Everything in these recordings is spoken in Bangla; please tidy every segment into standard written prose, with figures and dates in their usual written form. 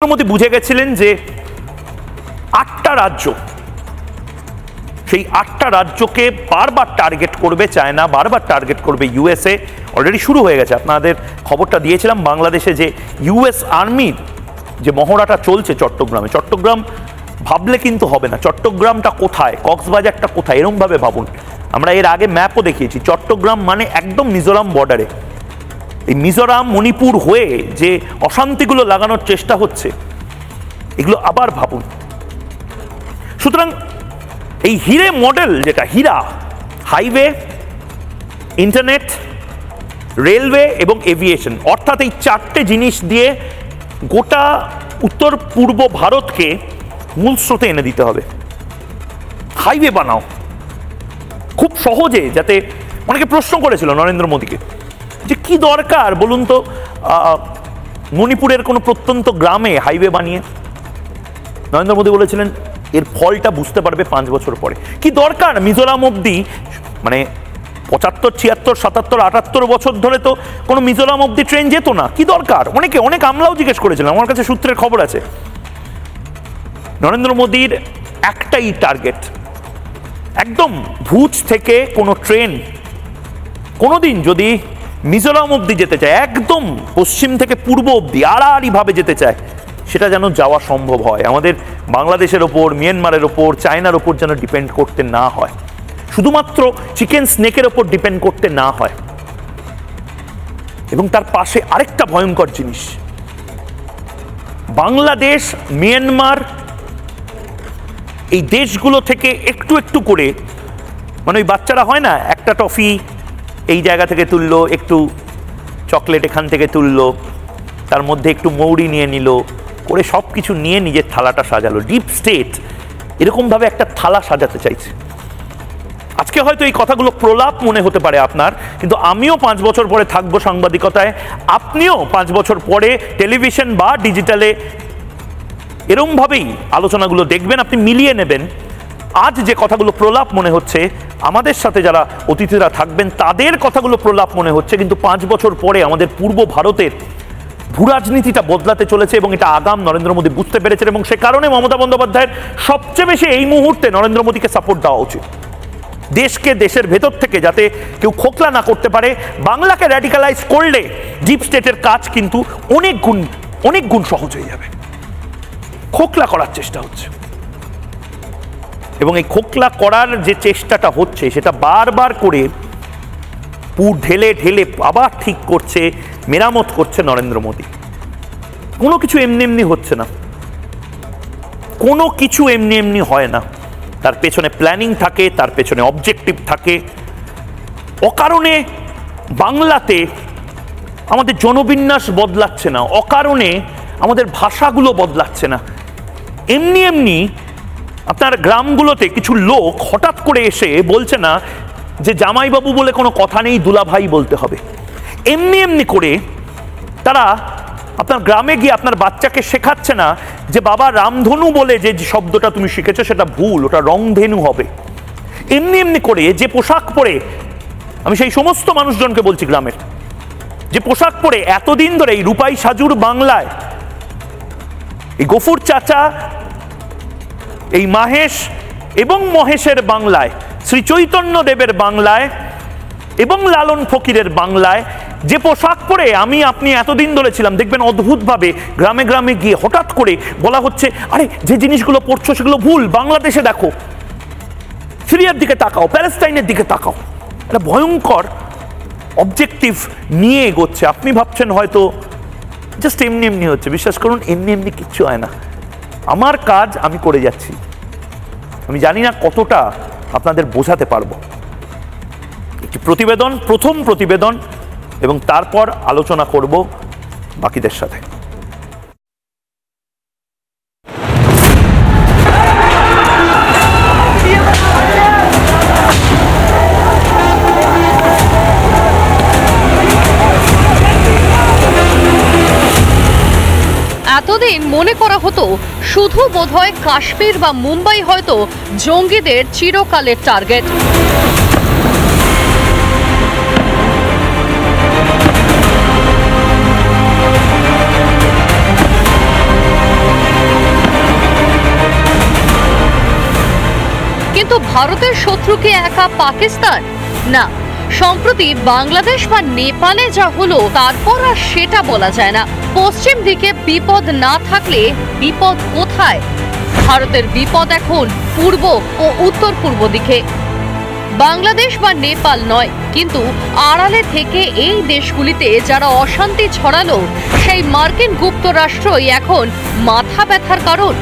মোদী বুঝে গেছিলেন যে ৮টা রাজ্য, সেই ৮টা রাজ্যকে বারবার টার্গেট করবে চায়না, বারবার টার্গেট করবে ইউএসএ। অলরেডি শুরু হয়ে গেছে, আপনাদের খবরটা দিয়েছিলাম বাংলাদেশে যে ইউএস আর্মির যে মহড়াটা চলছে চট্টগ্রামে। চট্টগ্রাম ভাবলে কিন্তু হবে না, চট্টগ্রামটা কোথায়, কক্সবাজারটা কোথায়, এরমভাবে ভাবুন। আমরা এর আগে ম্যাপও দেখিয়েছি, চট্টগ্রাম মানে একদম মিজোরাম বর্ডারে। এই মিজোরাম মণিপুর হয়ে যে অশান্তিগুলো লাগানোর চেষ্টা হচ্ছে, এগুলো আবার ভাবুন। সুতরাং এই হিরে মডেল, যেটা হীরা, হাইওয়ে, ইন্টারনেট, রেলওয়ে এবং এভিয়েশন, অর্থাৎ এই চারটে জিনিস দিয়ে গোটা উত্তর পূর্ব ভারতকে মূল স্রোতে এনে দিতে হবে। হাইওয়ে বানাও খুব সহজে, যাতে অনেকে প্রশ্ন করেছিল নরেন্দ্র মোদীকে যে কি দরকার বলুন তো মণিপুরের কোনো প্রত্যন্ত গ্রামে হাইওয়ে বানিয়ে। নরেন্দ্র মোদী বলেছিলেন এর ফলটা বুঝতে পারবে 5 বছর পরে। কি দরকার মিজোরাম অবধি, মানে 75, 76, 77, 78 বছর ধরে তো কোনো মিজোরাম অবধি ট্রেন যেত না, কি দরকার? অনেক আমলাও জিজ্ঞেস করেছিলেন, আমার কাছে সূত্রের খবর আছে। নরেন্দ্র মোদীর একটাই টার্গেট, একদম ভুজ থেকে কোনো ট্রেন কোনোদিন যদি মিজোরাম অবধি যেতে চায়, একদম পশ্চিম থেকে পূর্ব অবধি আড়াআড়িভাবে যেতে চায়, সেটা যেন যাওয়া সম্ভব হয়। আমাদের বাংলাদেশের ওপর, মিয়ানমারের ওপর, চায়নার ওপর যেন ডিপেন্ড করতে না হয়, শুধুমাত্র চিকেন স্নেকের ওপর ডিপেন্ড করতে না হয়। এবং তার পাশে আরেকটা ভয়ঙ্কর জিনিস, বাংলাদেশ, মিয়ানমার, এই দেশগুলো থেকে একটু একটু করে, মানে ওই বাচ্চারা হয় না, একটা টফি এই জায়গা থেকে তুললো, একটু চকলেট এখান থেকে তুললো, তার মধ্যে একটু মৌরি নিয়ে নিল, করে সব কিছু নিয়ে নিজের থালাটা সাজালো। ডিপ স্টেট এরকমভাবে একটা থালা সাজাতে চাইছে। আজকে হয়তো এই কথাগুলো প্রলাপ মনে হতে পারে আপনার, কিন্তু আমিও 5 বছর পরে থাকবো সাংবাদিকতায়, আপনিও 5 বছর পরে টেলিভিশন বা ডিজিটালে এরমভাবেই আলোচনাগুলো দেখবেন, আপনি মিলিয়ে নেবেন। আজ যে কথাগুলো প্রলাপ মনে হচ্ছে, আমাদের সাথে যারা অতিথিরা থাকবেন তাদের কথাগুলো প্রলাপ মনে হচ্ছে, কিন্তু 5 বছর পরে আমাদের পূর্ব ভারতের ভূরাজনীতিটা বদলাতে চলেছে, এবং এটা আগাম নরেন্দ্র মোদী বুঝতে পেরেছেন। এবং সে কারণে মমতা বন্দ্যোপাধ্যায়ের সবচেয়ে বেশি এই মুহূর্তে নরেন্দ্র মোদীকে সাপোর্ট দেওয়া উচিত। দেশকে দেশের ভেতর থেকে যাতে কেউ খোকলা না করতে পারে, বাংলাকে র্যাডিক্যালাইজ করলে ডিপ স্টেটের কাজ কিন্তু অনেক গুণ সহজ হয়ে যাবে। খোকলা করার চেষ্টা হচ্ছে, এবং এই খোকলা করার যে চেষ্টাটা হচ্ছে সেটা বারবার করে ঢেলে ঢেলে আবার ঠিক করছে, মেরামত করছে নরেন্দ্র মোদী। কোনো কিছু এমনি এমনি হচ্ছে না, কোনো কিছু এমনি এমনি হয় না। তার পেছনে প্ল্যানিং থাকে, তার পেছনে অবজেক্টিভ থাকে। অকারণে বাংলাতে আমাদের জনবিন্যাস বদলাচ্ছে না, অকারণে আমাদের ভাষাগুলো বদলাচ্ছে না। এমনি এমনি আপনার গ্রামগুলোতে কিছু লোক হঠাৎ করে এসে বলছে না যে জামাইবাবু বলে কোনো কথা নেই, দুলাভাই বলতে হবে। এমনি এমনি করে তারা আপনার গ্রামে গিয়ে আপনার বাচ্চাকে শেখাচ্ছে না যে বাবা রামধনু বলে যে শব্দটা তুমি শিখেছো সেটা ভুল, ওটা রংধেনু হবে। এমনি এমনি করে যে পোশাক পরে, আমি সেই সমস্ত মানুষজনকে বলছি গ্রামের, যে পোশাক পরে এতদিন ধরে এই রূপাই সাজুর বাংলায়, এই গফুর চাচা, এই মাহেশ এবং মহেশের বাংলায়, শ্রী চৈতন্য দেবের বাংলায় এবং লালন ফকিরের বাংলায় যে পোশাক পরে আমি আপনি এতদিন ধরে ছিলাম, দেখবেন অদ্ভুতভাবে গ্রামে গ্রামে গিয়ে হঠাৎ করে বলা হচ্ছে আরে যে জিনিসগুলো পড়ছো সেগুলো ভুল, বাংলাদেশে দেখো, সিরিয়ার দিকে তাকাও, প্যালেস্টাইনের দিকে তাকাও। একটা ভয়ঙ্কর অবজেক্টিভ নিয়ে এগোচ্ছে। আপনি ভাবছেন হয়তো জাস্ট এমনি এমনি হচ্ছে, বিশ্বাস করুন এমনি এমনি কিচ্ছু হয় না। আমার কাজ আমি করে যাচ্ছি, আমি জানি না কতটা আপনাদের বোঝাতে পারবো। একটি প্রতিবেদন, প্রথম প্রতিবেদন, এবং তারপর আলোচনা করব বাকিদের সাথে। এতদিন মনে করা হতো শুধু বোধহয় কাশ্মীর বা মুম্বাই হয়তো জঙ্গিদের চিরকালের টার্গেট। ভারতের শত্রু কি একা পাকিস্তান? না, সম্প্রতি বাংলাদেশ বা নেপালে যা হলো তারপর আর সেটা বলা যায় না। পশ্চিম দিকে বিপদ না থাকলে বিপদ কোথায়? ভারতের বিপদ এখন পূর্ব ও উত্তর পূর্ব দিকে। বাংলাদেশ বা নেপাল নয়, কিন্তু আড়ালে থেকে এই দেশগুলিতে যারা অশান্তি ছড়ালো সেই মার্কিন যুক্তরাষ্ট্রই এখন মাথা ব্যথার কারণ।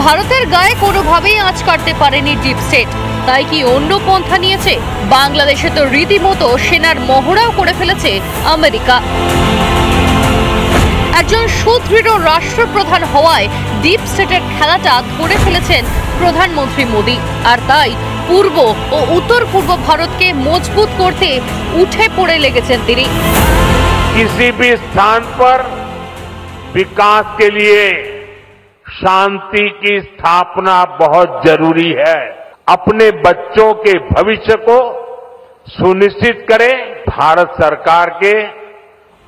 ভারতের গায়ে কোনোভাবেই আঁচ কাটতে পারেনি ডিপ স্টেট, তাই কি অন্য পন্থা নিয়েছে? বাংলাদেশে তো রীতিমতো সেনার মহড়াও করে ফেলেছে আমেরিকা। একজন সুদৃঢ় রাষ্ট্রপ্রধান হওয়ায় ডিপ স্টেটের খেলাটা ধরে ফেলেছেন প্রধানমন্ত্রী মোদী, আর তাই পূর্ব ও উত্তর পূর্ব ভারতকে মজবুত করতে উঠে পড়ে লেগেছেন তিনি। किसी भी स्थान पर विकास के लिए शांति की स्थापना बहुत जरूरी है। अपने बच्चों के भविष्य को सुनिश्चित करें, भारत सरकार के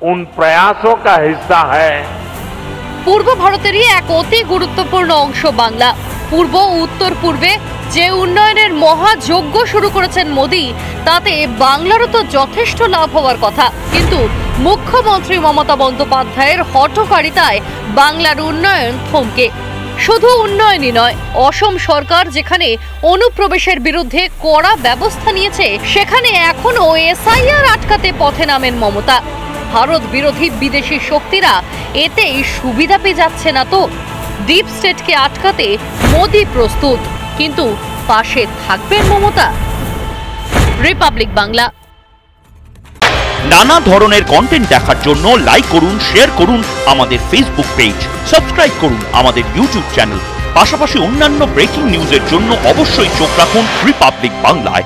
उन प्रयासों का हिस्सा है। পূর্ব ভারতেরই এক অতি গুরুত্বপূর্ণ অংশ বাংলা। পূর্ব ও উত্তর পূর্বে যে উন্নয়নের মহাযজ্ঞ শুরু করেছেন মোদী, তাতে বাংলারও তো যথেষ্ট লাভ হওয়ার কথা, কিন্তু মুখ্যমন্ত্রী মমতা বন্দ্যোপাধ্যায়ের হঠকারিতায় বাংলার উন্নয়ন থমকে। শুধু উন্নয়নই নয়, অসম সরকার যেখানে অনুপ্রবেশের বিরুদ্ধে কড়া ব্যবস্থা নিয়েছে, সেখানে এখনো এসআইআর আটকাতে পথে নামেন মমতা। ভারত বিরোধী বিদেশি শক্তিরা এতেই সুবিধা পেয়ে যাচ্ছে না তো। ডিপ স্টেটকে আটকাতে মোদী প্রস্তুত, কিন্তু পাশে থাকবেন মমতা? রিপাবলিক বাংলা। নানা ধরনের কন্টেন্ট দেখার জন্য লাইক করুন, শেয়ার করুন আমাদের ফেসবুক পেজ, সাবস্ক্রাইব করুন আমাদের ইউটিউব চ্যানেল। পাশাপাশি অন্যান্য ব্রেকিং নিউজের জন্য অবশ্যই চোখ রাখুন রিপাবলিক বাংলায়।